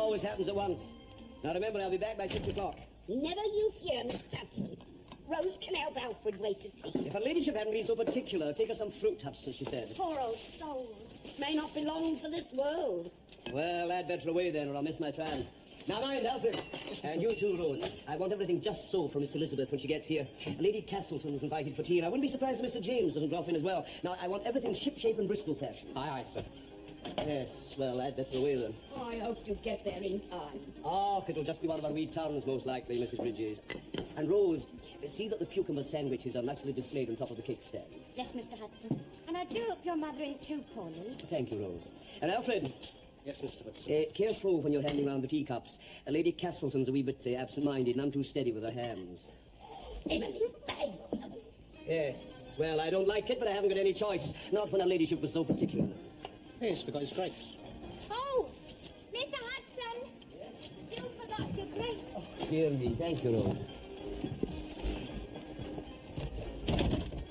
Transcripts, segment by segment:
always happens at once. Now remember, I'll be back by 6 o'clock. Never you fear, Mr. Hudson. Rose can help Alfred wait at tea. If her ladyship hadn't been so particular, take her some fruit, Hudson, she said. Poor old soul. May not belong for this world. Well, I'd better away then, or I'll miss my tram. Now mind, Alfred. And you too, Rose. I want everything just so for Miss Elizabeth when she gets here. Lady Castleton's invited for tea, and I wouldn't be surprised if Mr. James doesn't drop in as well. Now, I want everything ship-shape and Bristol fashion. Aye, aye, sir. Yes, well, I'd better away then. I hope you get there in time. Oh, it'll just be one of our wee turns, most likely, Mrs. Bridges. And Rose, see that the cucumber sandwiches are nicely displayed on top of the cake stand. Yes, Mr. Hudson. And I do hope your mother ain't too poorly. Thank you, Rose. And Alfred. Yes, Mr. Hudson. Careful when you're handing round the teacups. Lady Castleton's a wee bit absent-minded and I'm too steady with her hands. Emily, behave yourself. Yes, well, I don't like it, but I haven't got any choice. Not when her ladyship was so particular. Yes, forgot his grapes. Oh, Mr. Hudson! You forgot your grapes. Dear me, thank you, Rose.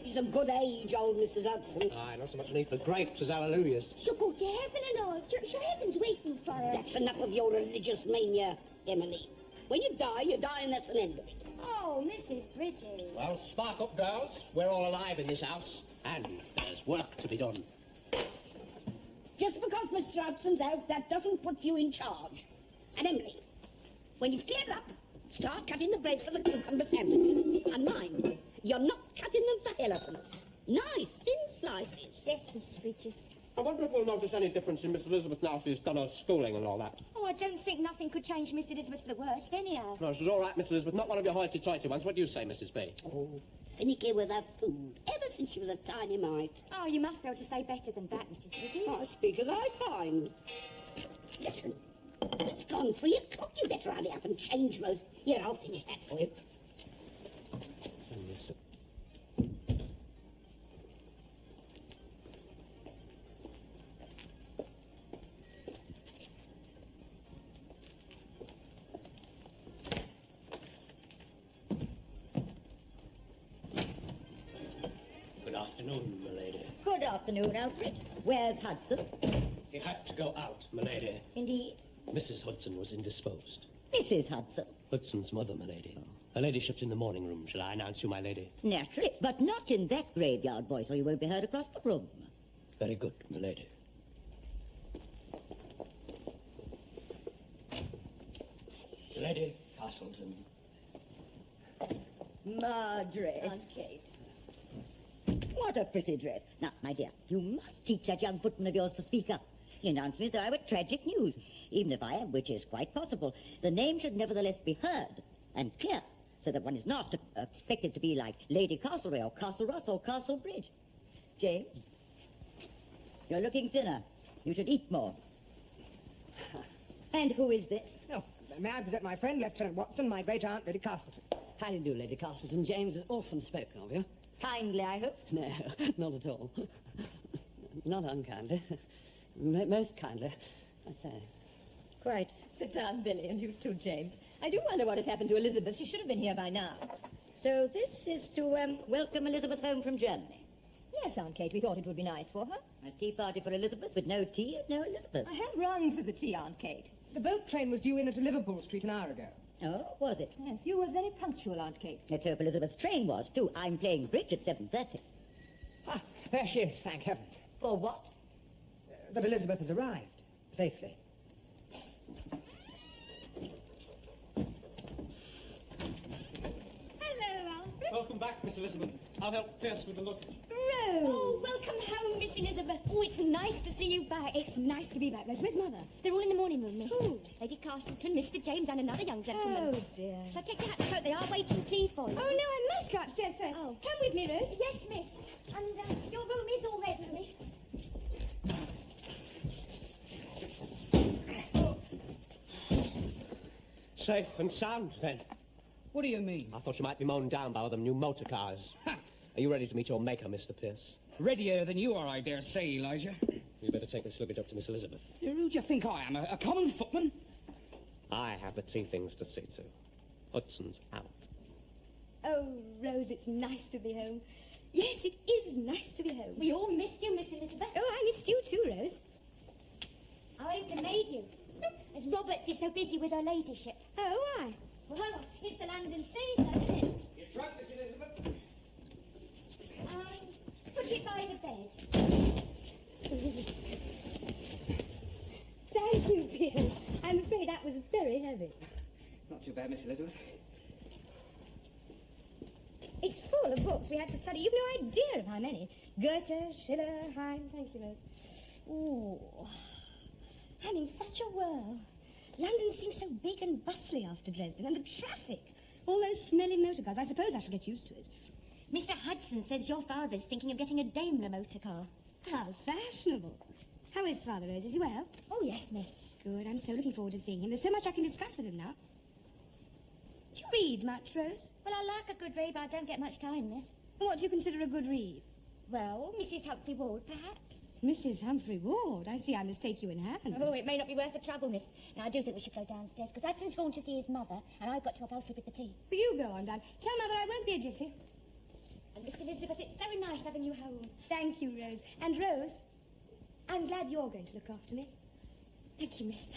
He's a good age, old Mrs. Hudson. Aye, not so much need for grapes as hallelujahs. She'll go to heaven and all. Sure, heaven's waiting for her. That's enough of your religious mania, Emily. When you die and that's an end of it. Oh, Mrs. Bridges. Well, spark up, girls. We're all alive in this house, and there's work to be done. Just because Mr. Hudson's out, that doesn't put you in charge. And Emily, when you've cleared up, start cutting the bread for the cucumber sandwiches. And mind, you're not cutting them for elephants. Nice, thin slices. Yes, Mrs. Bridges. I wonder if we'll notice any difference in Miss Elizabeth now she's done her schooling and all that. Oh, I don't think nothing could change Miss Elizabeth for the worst, anyhow. No, she's all right, Miss Elizabeth. Not one of your hoity-toity ones. What do you say, Mrs. B? Oh, finicky with her food, ever since she was a tiny mite. Oh, you must be able to say better than that, Mrs. Bridges. I speak as I find. Listen, it's gone 3 o'clock. You better hurry up and change, Rose. Here, I'll finish that for you. Good afternoon, m'lady. Good afternoon, Alfred. Where's Hudson? He had to go out, m'lady. Indeed. Mrs. Hudson was indisposed. Mrs. Hudson. Hudson's mother, m'lady. Her ladyship's in the morning room. Shall I announce you, my lady? Naturally, but not in that graveyard voice, or you won't be heard across the room. Very good, m'lady. Lady Castleton. Marjorie. Aunt Kate. What a pretty dress. Now, my dear, you must teach that young footman of yours to speak up. He announced me as though I were tragic news. Even if I am, which is quite possible, the name should nevertheless be heard and clear, so that one is not expected to be like Lady Castlereagh or Castle Ross or Castle Bridge. James, you're looking thinner. You should eat more. And who is this? Oh, may I present my friend, Lieutenant Watson, my great-aunt, Lady Castleton. How do you do, Lady Castleton? James has often spoken of you. Kindly, I hope. No, not at all. Not unkindly. Most kindly, I say. Quite. Sit down, Billy, and you too, James. I do wonder what has happened to Elizabeth. She should have been here by now. So this is to welcome Elizabeth home from Germany. Yes, Aunt Kate, we thought it would be nice for her. A tea party for Elizabeth with no tea and no Elizabeth. I have rung for the tea, Aunt Kate. The boat train was due in at Liverpool Street an hour ago. Oh, was it? Yes, you were very punctual, Aunt Kate. Let's hope Elizabeth's train was, too. I'm playing bridge at 7:30. Ah, there she is, thank heavens. For what? That Elizabeth has arrived, safely. Hello, Alfred. Welcome back, Miss Elizabeth. I'll help Pierce with the luggage. Rose. Oh, welcome home, Miss Elizabeth. Oh, it's nice to see you back. It's nice to be back, Rose. Where's Mother? They're all in the morning room, Miss. Who? Lady Castleton, Mr. James, and another young gentleman. Oh, dear. Shall I take your hat and coat? They are waiting tea for you. Oh, no, I must go upstairs first. Oh. Come with me, Rose. Yes, Miss. And your room is all ready, Miss. Safe and sound, then. What do you mean? I thought you might be mown down by all them new motor cars. Are you ready to meet your maker, Mr. Pierce? Readier than you are, I dare say, Elijah. You better take this luggage up to Miss Elizabeth. Who do you think I am, a common footman? I have the tea things to see to. Hudson's out. Oh, Rose, it's nice to be home. Yes, it is nice to be home. We all missed you, Miss Elizabeth. Oh, I missed you too, Rose. I went to maid you. As Miss Roberts is so busy with her ladyship. Oh, why? Well, it's the land and sea, sir, isn't it? Your trunk, Miss Elizabeth? Put it by the bed. Thank you, Piers. I'm afraid that was very heavy. Not too bad, Miss Elizabeth. It's full of books we had to study. You've no idea of how many. Goethe, Schiller, Heine. Thank you, Rose. Ooh, I'm in such a whirl. London seems so big and bustly after Dresden, and the traffic. All those smelly motor cars. I suppose I shall get used to it. Mr. Hudson says your father's thinking of getting a Daimler motor car. How fashionable. How is Father Rose? Is he well? Oh, yes, miss. Good. I'm so looking forward to seeing him. There's so much I can discuss with him now. Do you read much, Rose? Well, I like a good read, but I don't get much time, miss. What do you consider a good read? Well, Mrs. Humphrey Ward, perhaps. Mrs. Humphrey Ward. I see I must take you in hand. Oh, it may not be worth the trouble, miss. Now, I do think we should go downstairs, because Hudson's gone to see his mother, and I've got to help Alfred with the tea. Well, you go on, Dan. Tell Mother I won't be a jiffy. And Miss Elizabeth, it's so nice having you home. Thank you, Rose. And Rose, I'm glad you're going to look after me. Thank you, miss.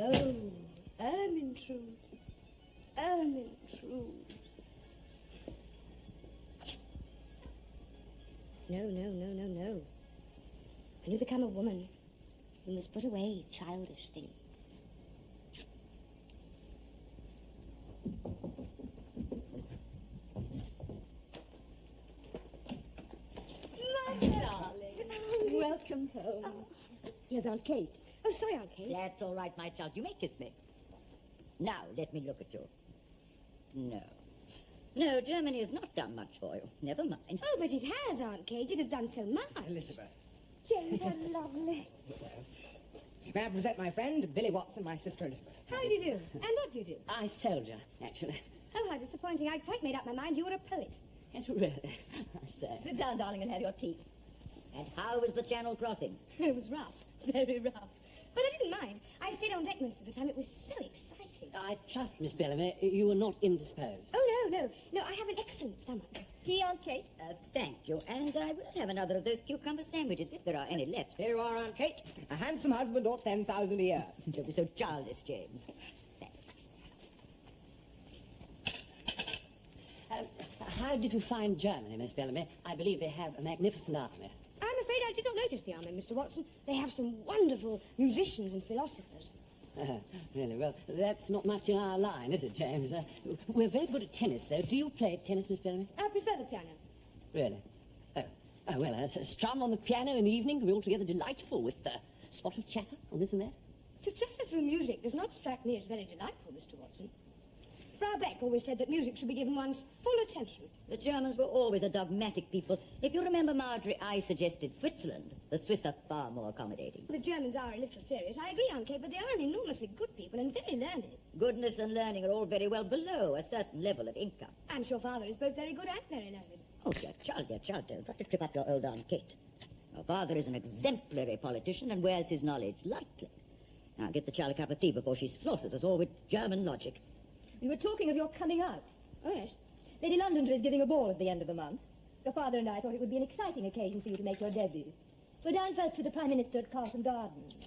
Oh, Ermintrude. Ermintrude. No. When you become a woman, you must put away childish things. My darling. Welcome home. Oh, here's Aunt Kate. Oh, sorry, Aunt Kate. That's all right, my child. You may kiss me. Now, let me look at you. No, Germany has not done much for you. Never mind. Oh, but it has, Aunt Kate. It has done so much. Elizabeth. James, how lovely. May I present my friend, Billy Watson, my sister Elizabeth. How do you do? And what do you do? I soldier, actually. Oh, how disappointing. I'd quite made up my mind you were a poet. Yes, really, I say. Sit down, darling, and have your tea. And how was the Channel crossing? It was rough. Very rough. But I didn't mind. I stayed on deck most of the time. It was so exciting. I trust, Miss Bellamy, you were not indisposed. Oh, no. No, I have an excellent stomach. Tea, Aunt Kate? Thank you. And I will have another of those cucumber sandwiches if there are any left. Here you are, Aunt Kate. A handsome husband ought 10,000 a year. Don't be so childish, James. How did you find Germany, Miss Bellamy? I believe they have a magnificent army. I'm afraid I did not notice the army, Mr. Watson. They have some wonderful musicians and philosophers. Really? Well, that's not much in our line, is it, James? We're very good at tennis, though. Do you play tennis, Miss Bellamy? I prefer the piano. Really? Oh, well, a strum on the piano in the evening can be altogether delightful with a spot of chatter on this and that. To chatter through music does not strike me as very delightful, Mr. Watson. Frau Beck always said that music should be given one's full attention. The Germans were always a dogmatic people. If you remember, Marjorie, I suggested Switzerland. The Swiss are far more accommodating. The Germans are a little serious. I agree, Aunt Kate, but they are an enormously good people and very learned. Goodness and learning are all very well below a certain level of income. I'm sure Father is both very good and very learned. Oh, dear child, don't try to trip up your old Aunt Kate. Your father is an exemplary politician and wears his knowledge lightly. Now get the child a cup of tea before she slaughters us all with German logic. We were talking of your coming out. Oh, yes. Lady Londonderry is giving a ball at the end of the month. Your father and I thought it would be an exciting occasion for you to make your debut. We're down first with the Prime Minister at Carlton Gardens.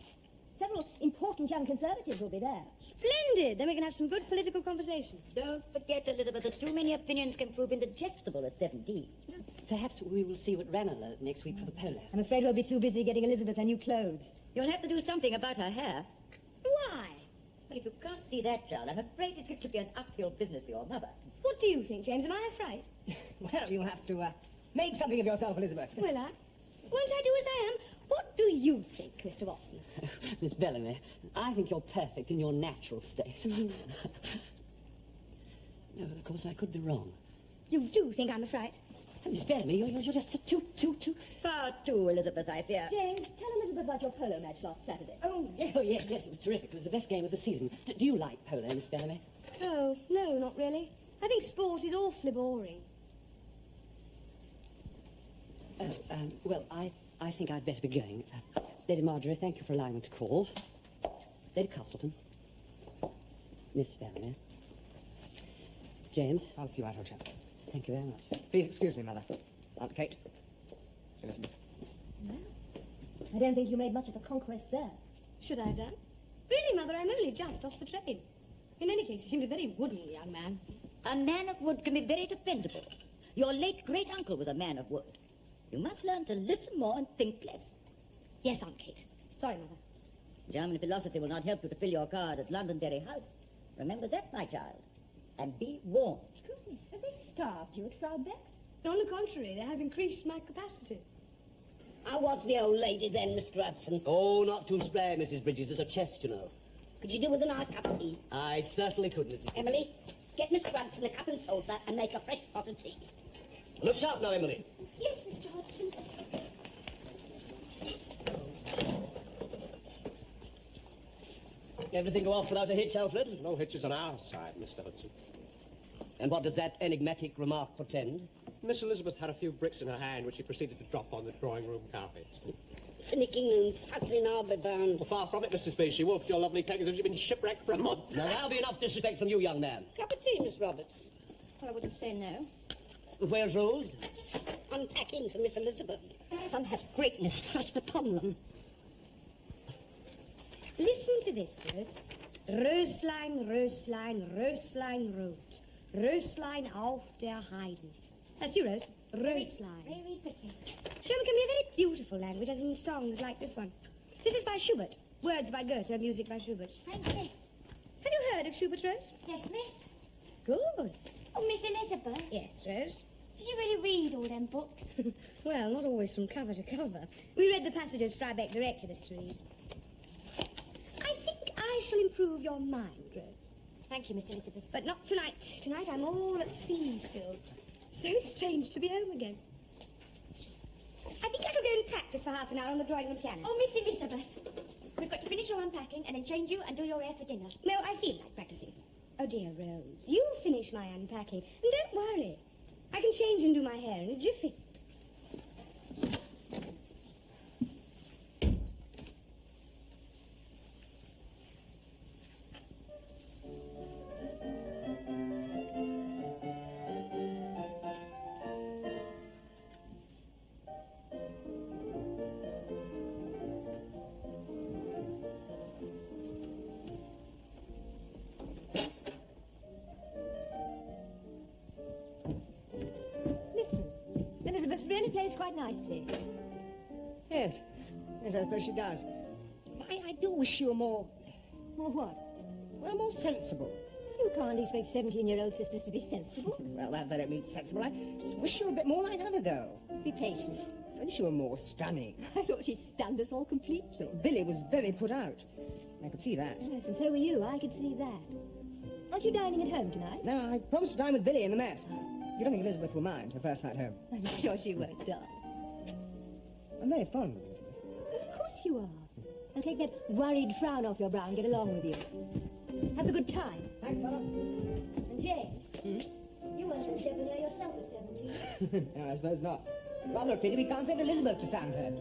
Several important young Conservatives will be there. Splendid! Then we can have some good political conversation. Don't forget, Elizabeth, that too many opinions can prove indigestible at 17. Perhaps we will see what Ranelagh next week for the polo. I'm afraid we'll be too busy getting Elizabeth her new clothes. You'll have to do something about her hair. Why? Well, if you can't see that, child, I'm afraid it's going to be an uphill business for your mother. What do you think, James? Am I a fright? Well, you'll have to make something of yourself, Elizabeth. Will I? Won't I do as I am? What do you think, Mr. Watson? Miss Bellamy, I think you're perfect in your natural state. No, but of course I could be wrong. You do think I'm a fright? Miss Bellamy, you're just too... Far too, Elizabeth, I fear. James, tell Elizabeth about your polo match last Saturday. Oh, yes, it was terrific. It was the best game of the season. Do you like polo, Miss Bellamy? Oh, no, not really. I think sport is awfully boring. Well, I think I'd better be going. Lady Marjorie, thank you for allowing me to call. Lady Castleton. Miss Bellamy. James. I'll see you out, old chap. Thank you very much. Please excuse me, Mother. Aunt Kate. Elizabeth. I don't think you made much of a conquest there. Should I have done? Really, Mother, I'm only just off the train. In any case, he seemed a very wooden young man. A man of wood can be very dependable. Your late great-uncle was a man of wood. You must learn to listen more and think less. Yes, Aunt Kate. Sorry, Mother. German philosophy will not help you to fill your card at Londonderry House. Remember that, my child. And be warned. Goodness, have they starved you at Frau Beck's? On the contrary, they have increased my capacity. How was the old lady then, Mr. Hudson? Oh, not too spare, Mrs. Bridges. It's a chest, you know. Could you do with a nice cup of tea? I certainly could, Mrs. Emily, get Mr. Hudson a cup and saucer and make a fresh pot of tea. Look sharp now, Emily. Yes, Mr. Hudson. Everything go off without a hitch, Alfred? No hitches on our side, Mr. Hudson. And what does that enigmatic remark portend? Miss Elizabeth had a few bricks in her hand, which she proceeded to drop on the drawing-room carpet. Finicking and fussing, I'll be bound. Well, far from it, Mrs. B. She wolfed your lovely cake as if she'd been shipwrecked for a month. Now, there'll be enough disrespect from you, young man. Cup of tea, Miss Roberts. Well, I wouldn't say no. Where's Rose? Unpacking for Miss Elizabeth. Some have greatness thrust upon them. Listen to this, Rose. Röslein, Röslein, Röslein rot. Röslein auf der Heide. That's you, Rose. Röslein. Very pretty. German can be a very beautiful language, as in songs like this one. This is by Schubert. Words by Goethe, music by Schubert. Fancy. Have you heard of Schubert, Rose? Yes, miss. Good. Oh, Miss Elizabeth. Yes, Rose. Did you really read all them books? Well, not always from cover to cover. We read the passages Freibeck directed us to read. I think I shall improve your mind, Rose. Thank you, Miss Elizabeth. But not tonight. Tonight I'm all at sea still. So strange to be home again. I think I shall go and practice for half an hour on the drawing room piano. Oh, Miss Elizabeth. We've got to finish your unpacking and then change you and do your hair for dinner. No, I feel like practicing. Oh, dear Rose, you finish my unpacking. And don't worry. I can change and do my hair in a jiffy. Listen, Elizabeth really plays quite nicely. Yes. Yes, I suppose she does. I do wish you were more, Or what? well, more sensible. You can't expect 17-year-old sisters to be sensible. Well, perhaps I don't mean sensible. I just wish you were a bit more like other girls. Be patient. I wish you were more stunning. I thought she'd stunned us all completely. So Billy was very put out. I could see that. Yes, and so were you. I could see that. Aren't you dining at home tonight? No, I promised to dine with Billy in the mess. You don't think Elizabeth will mind her first night home? I'm sure she won't, darling. I'm very fond of Elizabeth. Of course you are. Now take that worried frown off your brow and get along with you. Have a good time. Thanks, Mother. And James, you weren't so debonair yourself at 17. No, I suppose not. Rather a pity we can't send Elizabeth to Sandhurst.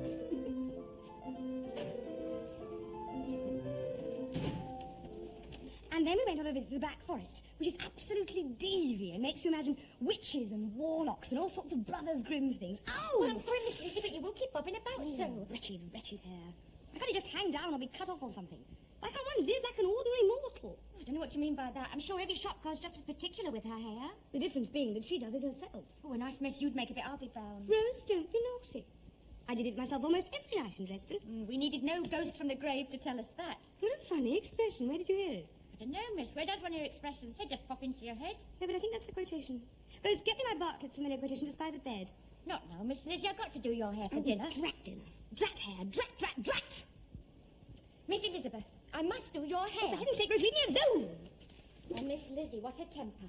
And then we went on a visit to the Black Forest, which is absolutely deviant. Makes you imagine witches and warlocks and all sorts of Brothers Grimm things. Oh! Well, I'm sorry, Miss Elizabeth, you will keep bobbing about so. Wretched, wretched hair. Why can't he just hang down or be cut off or something? Why can't one live like an ordinary mortal? I don't know what you mean by that. I'm sure every shop girl's just as particular with her hair. The difference being that she does it herself. Oh, a nice mess you'd make of it, I'll be bound. Rose, don't be naughty. I did it myself almost every night in Dresden. We needed no ghost from the grave to tell us that. What a funny expression. Where did you hear it? I don't know, miss. Where does one hear expressions? They just pop into your head. No, but I think that's a quotation. Rose, get me my Bartlett's familiar quotation just by the bed. Not now, Miss Lizzie. I've got to do your hair for Oh, dinner. drat dinner. Drat hair. Drat, drat, drat! Miss Elizabeth, I must do your hair. For heaven's sake, Rose, leave me alone! Oh, Miss Lizzie, what a temper.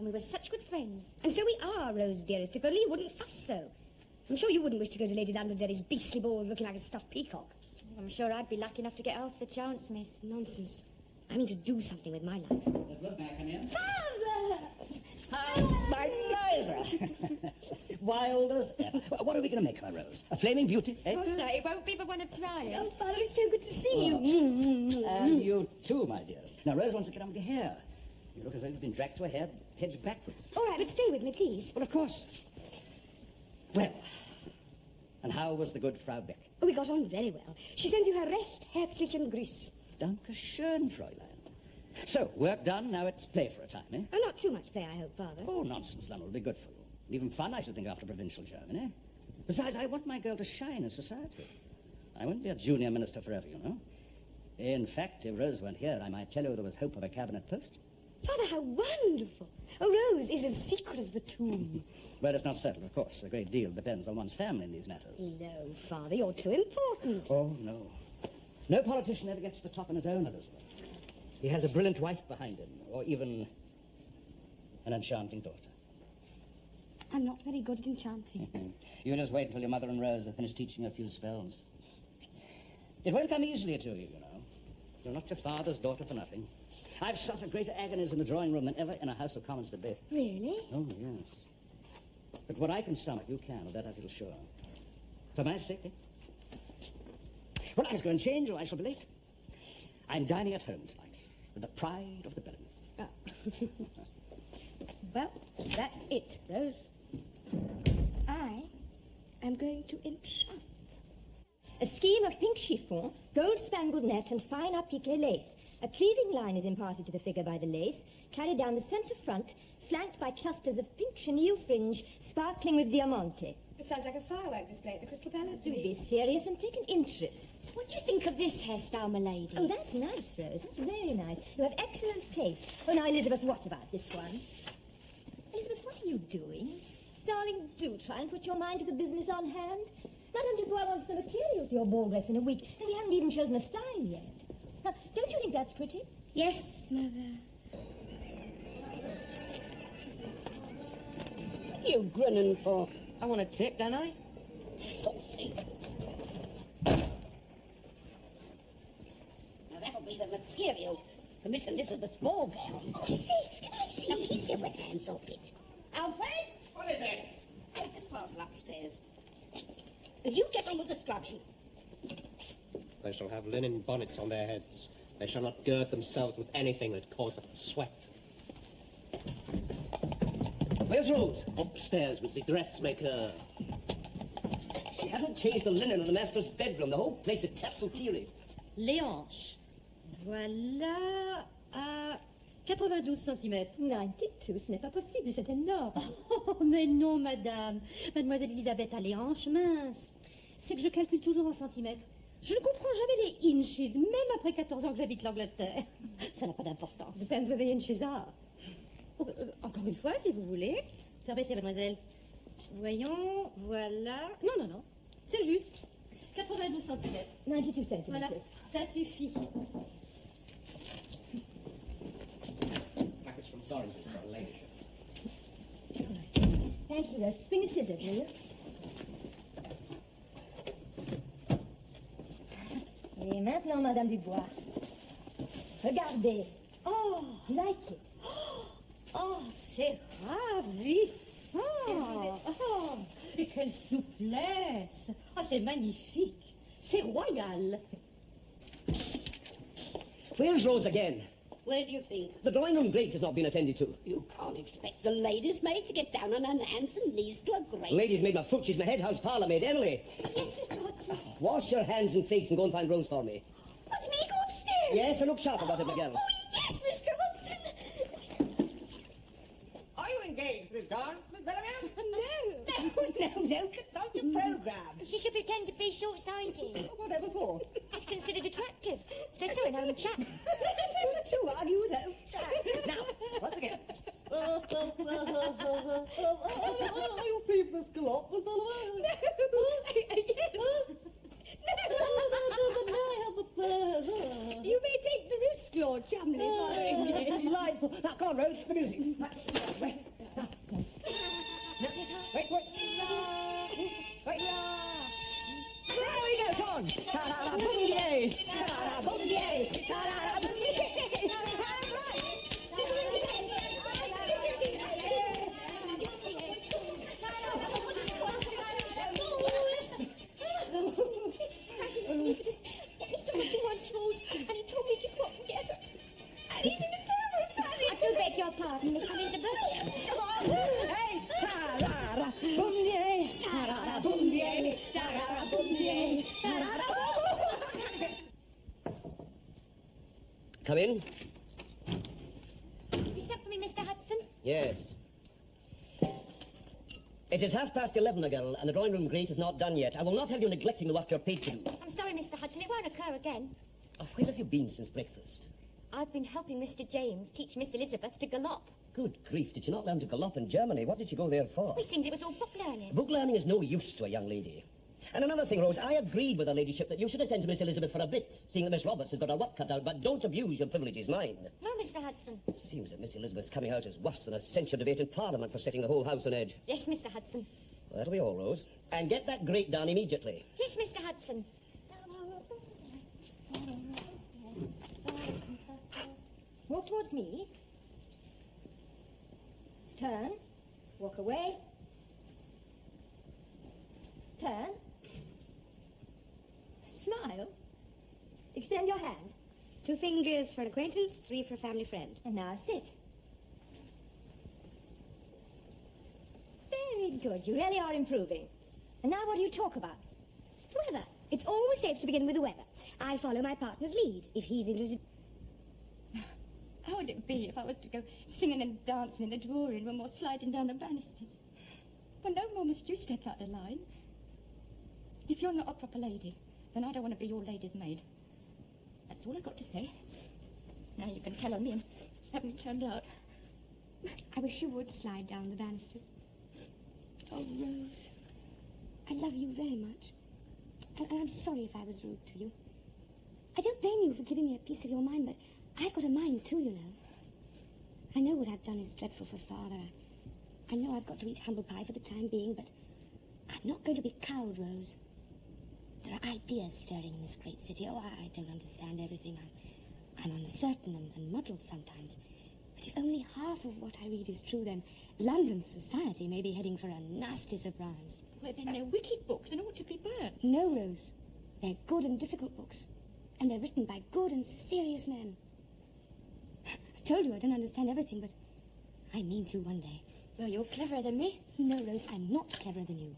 and we were such good friends. And so we are, Rose, dearest, if only you wouldn't fuss so. I'm sure you wouldn't wish to go to Lady Londonderry's beastly balls looking like a stuffed peacock. I'm sure I'd be lucky enough to get half the chance, miss. Nonsense. I mean to do something with my life. Elizabeth, may I come in? Father! How's my Liza? Wild as ever. What are we going to make her, Rose? A flaming beauty, eh? Oh, sir, it won't be for one of trying. Oh, Father, it's so good to see you. And you too, my dears. Now, Rose wants to get on with your hair. You look as though you've been dragged to a hedge backwards. All right, but stay with me, please. Well, of course. Well, and how was the good Frau Beck? Oh, we got on very well. She sends you her recht herzlichen Gruß. Danke schön, Fräulein. So, work done, now it's play for a time, eh? Oh, not too much play, I hope, Father. Oh, nonsense, Lana, will be good for you. And even fun, I should think, after provincial Germany. Besides, I want my girl to shine in society. I won't be a junior minister forever, you know. In fact, if Rose weren't here, I might tell you there was hope of a cabinet post. Father, how wonderful. Oh, Rose is as secret as the tomb. Well, it's not settled, of course. A great deal depends on one's family in these matters. No, Father, you're too important. Oh, no. No politician ever gets to the top on his own, Elizabeth. He has a brilliant wife behind him, or even an enchanting daughter. I'm not very good at enchanting. You just wait until your mother and Rose have finished teaching you a few spells. It won't come easily to you, you know. You're not your father's daughter for nothing. I've suffered greater agonies in the drawing room than ever in a House of Commons debate. Really? Oh, yes. But what I can stomach, you can, of that I feel sure. For my sake, eh? Well, I was going to change, or I shall be late. I'm dining at home tonight with the pride of the Bellams. Well, that's it, Rose. I am going to enchant. A scheme of pink chiffon, gold-spangled net, and fine applique lace. A cleaving line is imparted to the figure by the lace, carried down the centre front, flanked by clusters of pink chenille fringe, sparkling with diamante. It sounds like a firework display at the Crystal Palace to Do me. be serious and take an interest. What do you think of this hairstyle, my lady? Oh, that's nice, Rose. That's very nice. You have excellent taste. Oh, now, Elizabeth, what about this one? Elizabeth, what are you doing? Darling, do try and put your mind to the business on hand. Madame Dubois wants the material for your ball dress in a week, and we haven't even chosen a style yet. Now, don't you think that's pretty? Yes, Mother. What are you grinning for? I want a tip, don't I? Saucy. Now, that'll be the material for Miss Elizabeth's ball gown. Oh, sakes, can I see? Now, keep your wet hands off it. Alfred? What is it? Take this parcel upstairs. And you get on with the scrubbing. They shall have linen bonnets on their heads. They shall not gird themselves with anything that causeth sweat. Where's Rose? Upstairs with the dressmaker. She hasn't changed the linen in the master's bedroom. The whole place is topsy-turvy. Les hanches. Voilà à 92 cm. 92, ce n'est pas possible, c'est énorme. Oh, mais non, madame. Mademoiselle Elisabeth a les hanches minces. C'est que je calcule toujours en centimètres. Je ne comprends jamais les inches, même après 14 ans que j'habite l'Angleterre. Ça n'a pas d'importance. Depends where the inches are. Oh, encore une fois, si vous voulez. Permettez, mademoiselle. Voyons, voilà. Non, non, non. C'est juste. 92 cm. 92 centimeters. Voilà, ça suffit. Package from Florence for her ladyship. Thank you, Rose. Bring the scissors, will you? Et maintenant, Madame Dubois. Regardez. Oh, You like it? oh, c'est ravissant. Oh, et quelle souplesse. Ah, c'est magnifique. C'est royal. Where's Rose again? Where do you think? The drawing room grate has not been attended to. You can't expect the lady's maid to get down on her hands and knees to a grate. The lady's maid my foot. She's my head house parlour maid, Emily. Yes, Mr. Hudson. Wash your hands and face and go and find Rose for me. What's me go upstairs? Yes, and look sharp about it, my girl. Oh, yes, Mr. Hudson. Are you engaged with Garth, Miss Bellarmine? No, consult your programme. She should pretend to be short-sighted. Whatever for? That's considered attractive. Says so in home chat. To argue without chat. Now, once again. You peeved Miss Galop, Miss Bellarmine? You may take the risk, Lord Cholmondeley, following me. Delightful. Now, come on, Rose, the music. Right, wait. Now, come on. Now, wait. Wait. There we go, come on. Ta-da-da, boom-yay. Ta-da-da, boom-yay. Ta-da-da, boom-yay. Mr. Hudson wants Rose, and he told me to put them together. And he didn't tell me. I do beg your pardon, Miss Elizabeth. Come on. Hey, ta-ra-ra, boom-yay. Ta-ra-ra, boom-yay. Ta-ra-ra, boom-yay. Ta-ra-ra, boom-yay. Come in. You sent for me, Mr. Hudson? Yes. It is 11:30, my girl, and the drawing-room grate is not done yet. I will not have you neglecting the work you're paid to do. I'm sorry, Mr. Hudson. It won't occur again. Oh, where have you been since breakfast? I've been helping Mr. James teach Miss Elizabeth to gallop. Good grief, did you not learn to gallop in Germany? What did you go there for? It seems it was all book learning. Book learning is no use to a young lady. And another thing, Rose, I agreed with her ladyship that you should attend to Miss Elizabeth for a bit, seeing that Miss Roberts has got her work cut out, but don't abuse your privileges, mind. No, Mr. Hudson. Seems that Miss Elizabeth's coming out is worse than a censure debate in Parliament for setting the whole house on edge. Yes, Mr. Hudson. Well, that'll be all, Rose. And get that grate down immediately. Yes, Mr. Hudson. Walk towards me. Turn. Walk away. Turn. Smile. Extend your hand. 2 fingers for an acquaintance, 3 for a family friend. And now sit. Very good. You really are improving. And now what do you talk about? The weather. It's always safe to begin with the weather. I follow my partner's lead. If he's interested... How would it be if I was to go singing and dancing in the drawing room or sliding down the banisters? Well, no more must you step out of line. If you're not a proper lady, then I don't want to be your lady's maid. That's all I've got to say. Now you can tell on me and have me turned out. I wish you would slide down the banisters. Oh, Rose, I love you very much. And I'm sorry if I was rude to you. I don't blame you for giving me a piece of your mind, but I've got a mind too, you know. I know what I've done is dreadful for Father. I know I've got to eat humble pie for the time being, but I'm not going to be cowed, Rose. There are ideas stirring in this great city. Oh, I don't understand everything. I'm uncertain and muddled sometimes. But if only half of what I read is true, then London society may be heading for a nasty surprise. Well, then they're wicked books and ought to be burnt. No, Rose. They're good and difficult books. And they're written by good and serious men. I told you I don't understand everything, but I mean to one day. Well, you're cleverer than me. No, Rose, I'm not cleverer than you.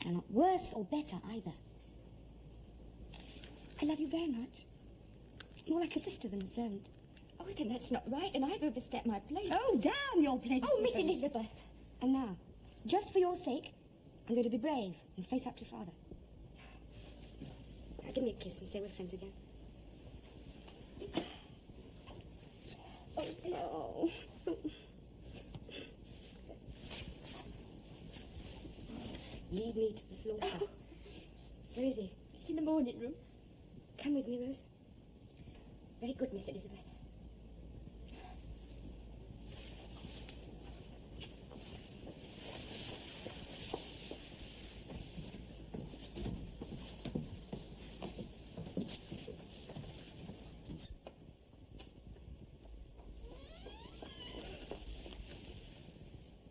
And I'm not worse or better either. I love you very much. More like a sister than a servant. Oh, then that's not right, and I've overstepped my place. Oh, damn your place. Oh, Miss Elizabeth. And now, just for your sake, I'm going to be brave and face up to Father. Now, give me a kiss and say we're friends again. Oh, no. Lead me to the slaughter. Oh. Where is he? He's in the morning room. Come with me, Rose. Very good, Miss Elizabeth.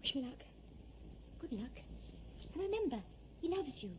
Wish me luck. Good luck. And remember, he loves you.